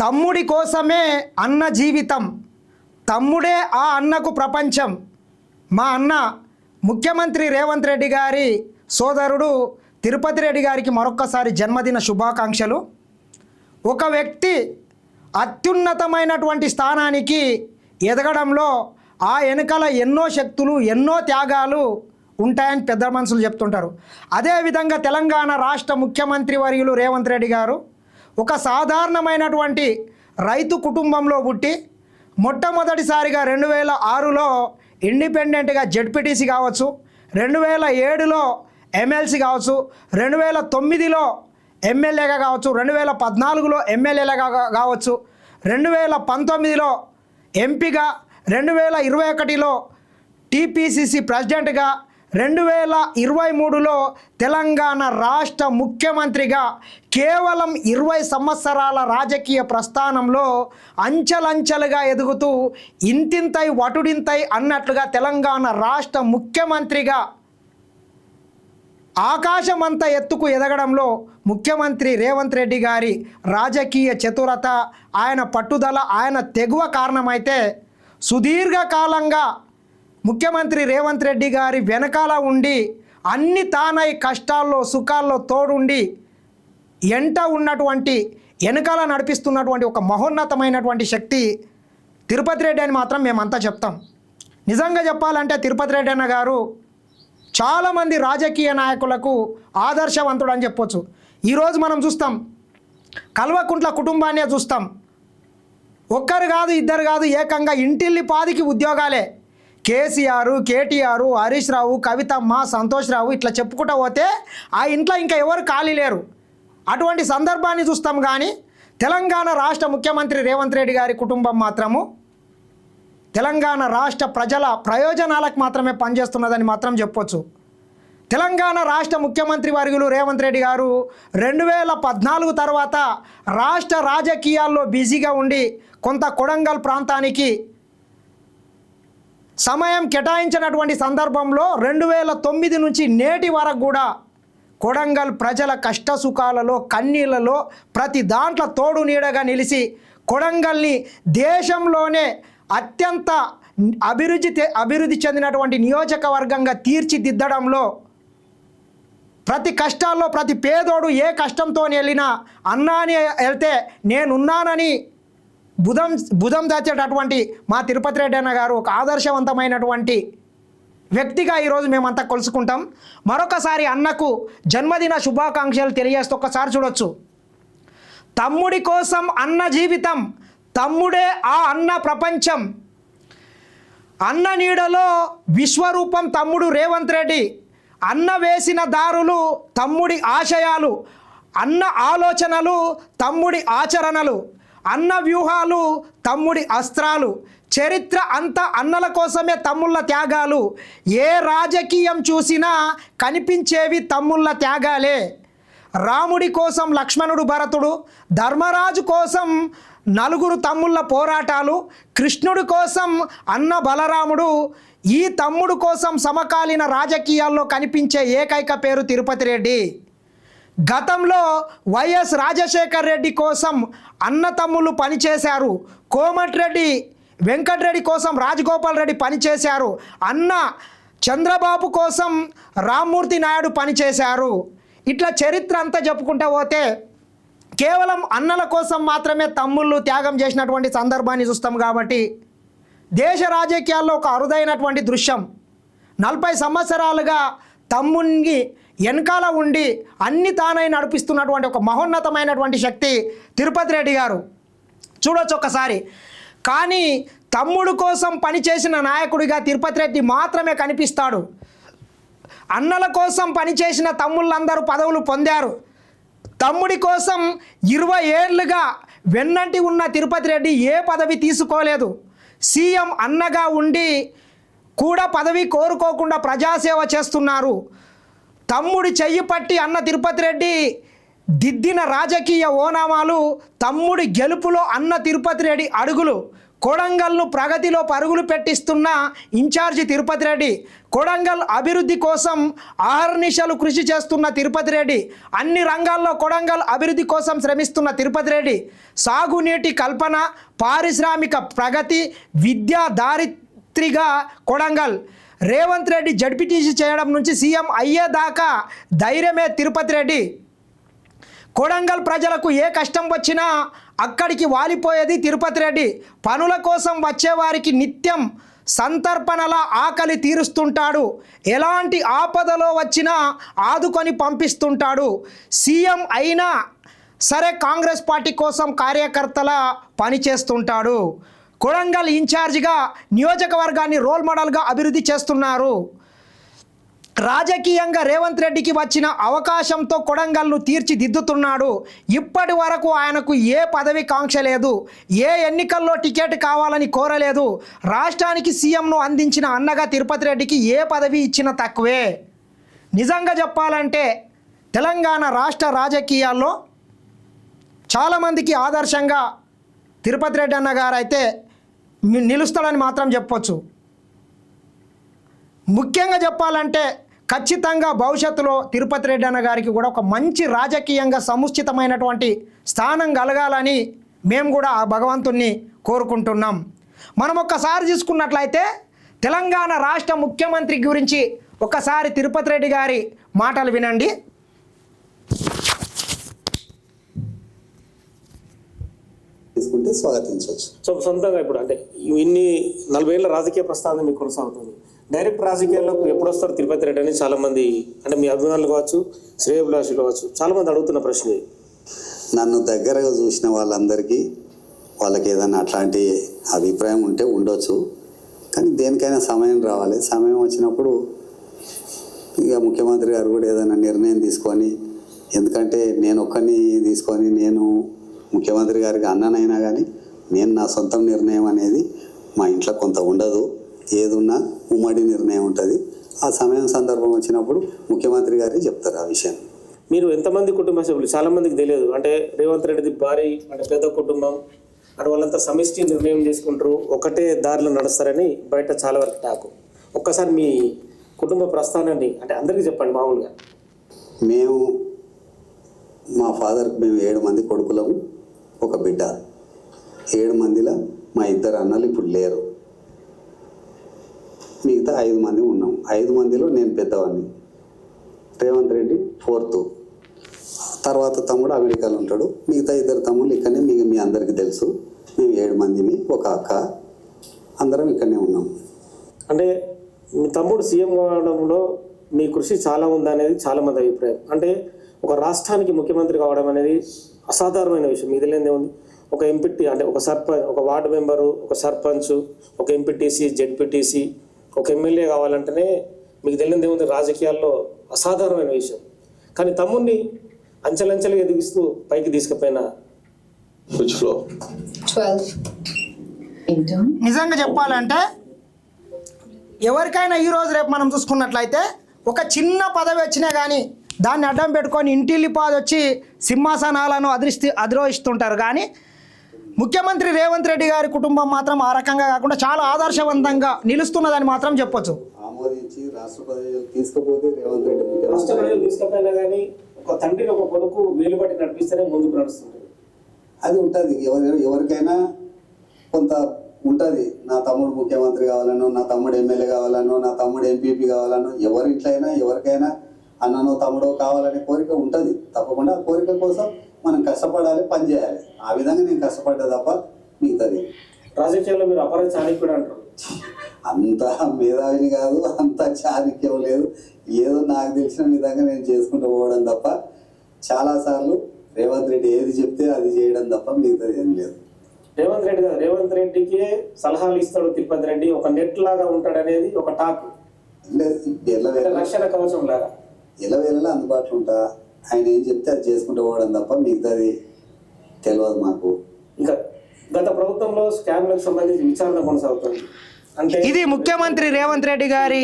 తమ్ముడి కోసమే అన్న జీవితం, తమ్ముడే ఆ అన్నకు ప్రపంచం. మా అన్న ముఖ్యమంత్రి రేవంత్ రెడ్డి గారి సోదరుడు తిరుపతి రెడ్డి గారికి మరొక్కసారి జన్మదిన శుభాకాంక్షలు. ఒక వ్యక్తి అత్యున్నతమైనటువంటి స్థానానికి ఎదగడంలో ఆ వెనుకల ఎన్నో శక్తులు, ఎన్నో త్యాగాలు ఉంటాయని పెద్ద మనుషులు చెప్తుంటారు. అదేవిధంగా తెలంగాణ రాష్ట్ర ముఖ్యమంత్రి వర్యులు రేవంత్ రెడ్డి గారు ఒక సాధారణమైనటువంటి రైతు కుటుంబంలో పుట్టి మొట్టమొదటిసారిగా 2006లో ఇండిపెండెంట్గా జెడ్పీటీసీ కావచ్చు, 2007లో ఎమ్మెల్సీ కావచ్చు, 2009లో ఎమ్మెల్యేగా కావచ్చు, 2014లో ఎమ్మెల్యేగా కావచ్చు, 2019లో ఎంపీగా, 2021లో టీపీసీసీ ప్రెసిడెంట్గా, 2023లో తెలంగాణ రాష్ట్ర ముఖ్యమంత్రిగా కేవలం 20 సంవత్సరాల రాజకీయ ప్రస్థానంలో అంచెలంచెలుగా ఎదుగుతూ ఇంతింతై వటుడింతై అన్నట్లుగా తెలంగాణ రాష్ట్ర ముఖ్యమంత్రిగా ఆకాశమంత ఎత్తుకు ఎదగడంలో ముఖ్యమంత్రి రేవంత్ రెడ్డి గారి రాజకీయ చతురత, ఆయన పట్టుదల, ఆయన తెగువ కారణమైతే సుదీర్ఘకాలంగా ముఖ్యమంత్రి రేవంత్ రెడ్డి గారి వెనకాల ఉండి అన్ని తానై కష్టాల్లో సుఖాల్లో తోడుండి ఎంట ఉన్నటువంటి వెనకాల నడిపిస్తున్నటువంటి ఒక మహోన్నతమైనటువంటి శక్తి తిరుపతి రెడ్డి అని మాత్రం మేమంతా చెప్తాం. నిజంగా చెప్పాలంటే తిరుపతి రెడ్డి అన్న గారు చాలామంది రాజకీయ నాయకులకు ఆదర్శవంతుడు అని చెప్పొచ్చు. ఈరోజు మనం చూస్తాం, కల్వకుంట్ల కుటుంబాన్నే చూస్తాం. ఒక్కరు కాదు, ఇద్దరు కాదు, ఏకంగా ఇంటిల్లి పాదికి ఉద్యోగాలే. కేసీఆర్, కేటీఆర్, హరీష్ రావు, కవితమ్మ, సంతోష్ రావు ఇట్లా చెప్పుకుంటూ పోతే ఆ ఇంట్లో ఇంకా ఎవరు ఖాళీ లేరు. అటువంటి సందర్భాన్ని చూస్తాం. కానీ తెలంగాణ రాష్ట్ర ముఖ్యమంత్రి రేవంత్ రెడ్డి గారి కుటుంబం మాత్రము తెలంగాణ రాష్ట్ర ప్రజల ప్రయోజనాలకు మాత్రమే పనిచేస్తున్నదని మాత్రం చెప్పొచ్చు. తెలంగాణ రాష్ట్ర ముఖ్యమంత్రి వర్యులు రేవంత్ రెడ్డి గారు 2014 తర్వాత రాష్ట్ర రాజకీయాల్లో బిజీగా ఉండి కొంత కొడంగల్ ప్రాంతానికి సమయం కేటాయించినటువంటి సందర్భంలో 2009 నుంచి నేటి వరకు కూడా కొడంగల్ ప్రజల కష్టసుఖాలలో, కన్నీళ్లలో ప్రతి దాంట్లో తోడు నీడగా నిలిచి కొడంగల్ని దేశంలోనే అత్యంత అభివృద్ధి చెందినటువంటి నియోజకవర్గంగా తీర్చిదిద్దడంలో ప్రతి కష్టాల్లో ప్రతి పేదోడు ఏ కష్టంతో వెళ్ళినా అన్నాని వెళ్తే నేనున్నానని భుజం దాచేటటువంటి మా తిరుపతి రెడ్డి అన్న గారు ఒక ఆదర్శవంతమైనటువంటి వ్యక్తిగా ఈరోజు మేమంతా కొలుసుకుంటాం. మరొకసారి అన్నకు జన్మదిన శుభాకాంక్షలు తెలియజేస్తూ ఒక్కసారి చూడొచ్చు. తమ్ముడి కోసం అన్న జీవితం, తమ్ముడే ఆ అన్న ప్రపంచం. అన్న నీడలో విశ్వరూపం తమ్ముడు రేవంత్ రెడ్డి. అన్న వేసిన దారులు తమ్ముడి ఆశయాలు, అన్న ఆలోచనలు తమ్ముడి ఆచరణలు, అన్న వ్యూహాలు తమ్ముడి అస్త్రాలు. చరిత్ర అంతా అన్నల కోసమే తమ్ముళ్ళ త్యాగాలు. ఏ రాజకీయం చూసినా కనిపించేవి తమ్ముళ్ళ త్యాగాలే. రాముడి కోసం లక్ష్మణుడు భరతుడు, ధర్మరాజు కోసం నలుగురు తమ్ముళ్ళ పోరాటాలు, కృష్ణుడి కోసం అన్న బలరాముడు. ఈ తమ్ముడు కోసం సమకాలీన రాజకీయాల్లో కనిపించే ఏకైక పేరు తిరుపతి రెడ్డి. గతంలో వైఎస్ రాజశేఖర్ రెడ్డి కోసం అన్న తమ్ముళ్ళు పనిచేశారు. కోమటిరెడ్డి వెంకటరెడ్డి కోసం రాజగోపాల్ రెడ్డి పనిచేశారు. అన్న చంద్రబాబు కోసం రామ్మూర్తి నాయుడు పనిచేశారు. ఇట్లా చరిత్ర అంతా చెప్పుకుంటూ పోతే కేవలం అన్నల కోసం మాత్రమే తమ్ముళ్ళు త్యాగం చేసినటువంటి సందర్భాన్ని చూస్తాం. కాబట్టి దేశ రాజకీయాల్లో ఒక అరుదైనటువంటి దృశ్యం. 40 సంవత్సరాలుగా తమ్ముడిని వెనకాల ఉండి అన్ని తానై నడిపిస్తున్నటువంటి ఒక మహోన్నతమైనటువంటి శక్తి తిరుపతి రెడ్డి గారు. చూడొచ్చు ఒక్కసారి. కానీ తమ్ముడు కోసం పనిచేసిన నాయకుడిగా తిరుపతి రెడ్డి మాత్రమే కనిపిస్తాడు. అన్నల కోసం పనిచేసిన తమ్ముళ్ళందరూ పదవులు పొందారు. తమ్ముడి కోసం 20 ఏళ్లుగా వెన్నంటి ఉన్న తిరుపతి రెడ్డి ఏ పదవి తీసుకోలేదు. సీఎం అన్నగా ఉండి కూడా పదవి కోరుకోకుండా ప్రజాసేవ చేస్తున్నారు. తమ్ముడి చెయ్యి పట్టి అన్న తిరుపతి రెడ్డి దిద్దిన రాజకీయ ఓనామాలు, తమ్ముడి గెలుపులో అన్న తిరుపతి రెడ్డి అడుగులు, కొడంగల్ను ప్రగతిలో పరుగులు పెట్టిస్తున్న ఇన్ఛార్జి తిరుపతి రెడ్డి, కొడంగల్ అభివృద్ధి కోసం అహర్నిశలు కృషి చేస్తున్న తిరుపతి రెడ్డి, అన్ని రంగాల్లో కొడంగల్ అభివృద్ధి కోసం శ్రమిస్తున్న తిరుపతి రెడ్డి, సాగునీటి కల్పన, పారిశ్రామిక ప్రగతి, విద్యా దారిత్రిగా కొడంగల్, రేవంత్ రెడ్డి జడ్పీటీసీ చేయడం నుంచి సీఎం అయ్యేదాకా ధైర్యమే తిరుపతి రెడ్డి, కొడంగల్ ప్రజలకు ఏ కష్టం వచ్చినా అక్కడికి వాలిపోయేది తిరుపతి రెడ్డి, పనుల కోసం వచ్చేవారికి నిత్యం సంతర్పణల ఆకలి తీరుస్తుంటాడు, ఎలాంటి ఆపదలో వచ్చినా ఆదుకొని పంపిస్తుంటాడు, సీఎం అయినా సరే కాంగ్రెస్ పార్టీ కోసం కార్యకర్తల పనిచేస్తుంటాడు, కొడంగల్ ఇన్ఛార్జిగా నియోజకవర్గాన్ని రోల్ మోడల్గా అభివృద్ధి చేస్తున్నారు, రాజకీయంగా రేవంత్ రెడ్డికి వచ్చిన అవకాశంతో కొడంగల్ను తీర్చిదిద్దుతున్నాడు, ఇప్పటి వరకు ఆయనకు ఏ పదవి కాంక్ష లేదు, ఏ ఎన్నికల్లో టికెట్ కావాలని కోరలేదు, రాష్ట్రానికి సీఎంను అందించిన అన్నగా తిరుపతి రెడ్డికి ఏ పదవి ఇచ్చినా తక్కువే. నిజంగా చెప్పాలంటే తెలంగాణ రాష్ట్ర రాజకీయాల్లో చాలామందికి ఆదర్శంగా తిరుపతి రెడ్డి అన్న గారు అయితే నిలుస్తాడని మాత్రం చెప్పొచ్చు. ముఖ్యంగా చెప్పాలంటే ఖచ్చితంగా భవిష్యత్తులో తిరుపతి రెడ్డి అన్న గారికి కూడా ఒక మంచి రాజకీయంగా సముచితమైనటువంటి స్థానం కలగాలని మేము కూడా ఆ భగవంతుణ్ణి కోరుకుంటున్నాం. మనం ఒక్కసారి చూసుకున్నట్లయితే తెలంగాణ రాష్ట్ర ముఖ్యమంత్రి గురించి ఒకసారి తిరుపతి రెడ్డి గారి మాటలు వినండి. తీసుకుంటే స్వాగతించవచ్చు. సో సొంతంగా ఇప్పుడు అంటే ఇన్ని 40 ఏళ్ళ రాజకీయ ప్రస్థానం మీకు కొనసాగుతుంది. డైరెక్ట్ రాజకీయాల్లోకి ఎప్పుడు వస్తారు తిరుపతి రెడ్డి అని చాలా మంది అంటే మీ అభిమానులు కావచ్చు, శ్రేయోభిలాషులు కావచ్చు, చాలా మంది అడుగుతున్న ప్రశ్న ఇది. నన్ను దగ్గరగా చూసిన వాళ్ళందరికీ వాళ్ళకి ఏదైనా అట్లాంటి అభిప్రాయం ఉంటే ఉండొచ్చు, కానీ దేనికైనా సమయం రావాలి. సమయం వచ్చినప్పుడు ఇక ముఖ్యమంత్రి గారు కూడా ఏదైనా నిర్ణయం తీసుకొని, ఎందుకంటే నేను ఒక్కరిని తీసుకొని నేను ముఖ్యమంత్రి గారికి అన్ననైనా కానీ నేను నా సొంత నిర్ణయం అనేది మా ఇంట్లో కొంత ఉండదు, ఏదున్నా ఉమ్మడి నిర్ణయం ఉంటుంది. ఆ సమయం సందర్భం వచ్చినప్పుడు ముఖ్యమంత్రి గారే చెప్తారు ఆ విషయం. మీరు ఎంతమంది కుటుంబ సభ్యులు? చాలా మందికి తెలియదు. అంటే రేవంత్ రెడ్డిది భారీ అంటే పెద్ద కుటుంబం, అంటే వాళ్ళంతా సమిష్టి నిర్ణయం తీసుకుంటారు, ఒకటే దారిలో నడుస్తారని బయట చాలా వరకు టాకు. ఒక్కసారి మీ కుటుంబ ప్రస్థానాన్ని అంటే అందరికీ చెప్పండి. మామూలుగా మేము మా ఫాదర్కి మేము 7 మంది కొడుకులము, ఒక బిడ్డ. 7 మందిలో మా 2 అన్నలు ఇప్పుడు లేరు, మిగతా 5 మంది ఉన్నాం. 5 మందిలో నేను పెద్దవాడిని, రేవంత్ రెడ్డి 4th, తర్వాత తమ్ముడు అమెరికాలో ఉంటాడు, మిగతా 2 తమ్ముళ్ళు ఇక్కడనే. మీ అందరికీ తెలుసు, మేము 7 మందిని, ఒక అక్క, అందరం ఇక్కడనే ఉన్నాం. అంటే మీ తమ్ముడు సీఎం కావడంలో మీ కృషి చాలా ఉందనేది చాలామంది అభిప్రాయం. అంటే ఒక రాష్ట్రానికి ముఖ్యమంత్రి కావడం అనేది అసాధారణమైన విషయం. ఇది లేదే ఉంది. ఒక ఎంపీటీ అంటే ఒక సర్పంచ్, ఒక వార్డు మెంబరు, ఒక సర్పంచ్, ఒక ఎంపీటీసీ, జెడ్పీటీసీ, ఒక ఎమ్మెల్యే కావాలంటేనే మీకు తెలియదు ఏముంది, రాజకీయాల్లో అసాధారణమైన విషయం. కానీ తమ్ముడిని అంచెలంచెలుగా ఎదిగిస్తూ పైకి తీసుకుపోయిన నిజంగా చెప్పాలంటే ఎవరికైనా ఈరోజు రేపు మనం చూసుకున్నట్లయితే ఒక చిన్న పదవి వచ్చినా కానీ దాన్ని అడ్డం పెట్టుకొని ఇంటిల్లిపాది వచ్చి సింహాసనాలను అధిరోహిస్తుంటారు. కానీ ముఖ్యమంత్రి రేవంత్ రెడ్డి గారి కుటుంబం మాత్రం ఆ రకంగా కాకుండా చాలా ఆదర్శవంతంగా నిలుస్తున్నదని మాత్రం చెప్పొచ్చు. ఆమోదించి రాష్ట్రపతి తీసుకుపోతే రేవంత్ రెడ్డి రాష్ట్రపతి తీసుకుపోయినా కానీ ఒక తండ్రిని ఒక కొడుకు వేలు పట్టి నడిపిస్తేనే ముందుకు నడుస్తుంటారు. అది ఉంటుంది. ఎవరికైనా కొంత ఉంటుంది. నా తమ్ముడు ముఖ్యమంత్రి కావాలనో, నా తమ్ముడు ఎమ్మెల్యే కావాలనో, నా తమ్ముడు ఎంపీపీ కావాలనో, ఎవరింట్లో అయినా ఎవరికైనా అన్ననో తమ్ముడో కావాలనే కోరిక ఉంటుంది. తప్పకుండా ఆ కోరిక కోసం మనం కష్టపడాలి, పని చేయాలి. ఆ విధంగా నేను కష్టపడ్డా తప్ప మిగతాది. రాజకీయాల్లో మీరు అపర చాణక్యుడు అంటారు. అంత మేధావిని కాదు, అంత చాణక్యం లేదు. ఏదో నాకు తెలిసిన విధంగా నేను చేసుకుంటూ పోవడం తప్ప, చాలాసార్లు రేవంత్ రెడ్డి ఏది చెప్తే అది చేయడం తప్ప మిగతాది ఏం లేదు. రేవంత్ రెడ్డికి సలహాలు ఇస్తాడు తిరుపతి రెడ్డి, ఒక నెట్ లాగా ఉంటాడు అనేది ఒక టాక్. రక్షణ కవచం లాగా ఎలవేళలా అందుబాటులో ఉంటా. ఆయన ఏం చెప్తే అది చేసుకుంటూ పోవడం తప్ప మిగతాది తెలియదు మాకు. ఇంకా గత ప్రభుత్వంలో స్కామ్లకు సంబంధించి విచారణ కొనసాగుతుంది. అంటే ఇది ముఖ్యమంత్రి రేవంత్ రెడ్డి గారి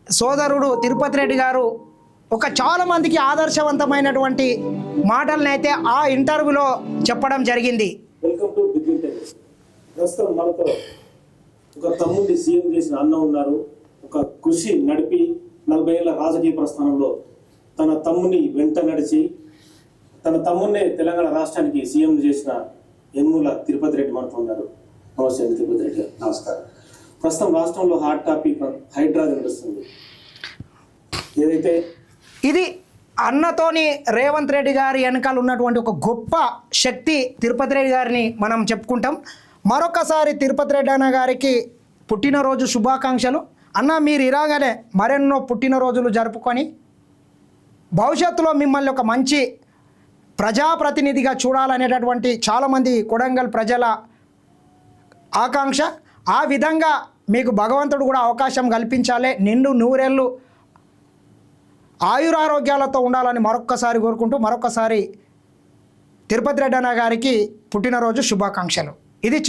సోదరుడు తిరుపతి రెడ్డి గారు ఒక చాలా మందికి ఆదర్శవంతమైనటువంటి మాటలను అయితే ఆ ఇంటర్వ్యూలో చెప్పడం జరిగింది. Welcome to big interview. ప్రస్తుతం మనతో ఒక తమ్ముడిని సీఎం చేసిన అన్న ఉన్నారు. ఒక కృషి నడిపి 40 ఏళ్ల రాజకీయ ప్రస్థానంలో తన తమ్ముని వెంట నడిచి తన తమ్ముడినే తెలంగాణ రాష్ట్రానికి సీఎం చేసిన యనుమల తిరుపతి రెడ్డి మనతో ఉన్నారు. నమస్తే అండి తిరుపతి రెడ్డి గారు. నమస్కారం. ప్రస్తుతం రాష్ట్రంలో హాట్ టాపిక్ హైడ్రా నడుస్తుంది. ఏదైతే ఇది అన్నతోని రేవంత్ రెడ్డి గారి వెనకాల ఉన్నటువంటి ఒక గొప్ప శక్తి తిరుపతి రెడ్డి గారిని మనం చెప్పుకుంటాం. మరొకసారి తిరుపతి రెడ్డి అన్న గారికి పుట్టినరోజు శుభాకాంక్షలు. అన్న, మీరు ఇలాగనే మరెన్నో పుట్టినరోజులు జరుపుకొని భవిష్యత్తులో మిమ్మల్ని ఒక మంచి ప్రజాప్రతినిధిగా చూడాలనేటటువంటి చాలామంది కొడంగల్ ప్రజల ఆకాంక్ష. ఆ విధంగా మీకు భగవంతుడు కూడా అవకాశం కల్పించాలి. నిండు నూరేళ్ళు ఆయురారోగ్యాలతో ఉండాలని మరొక్కసారి కోరుకుంటూ మరొకసారి తిరుపతి రెడ్డి అన్న గారికి పుట్టినరోజు శుభాకాంక్షలు. ఇది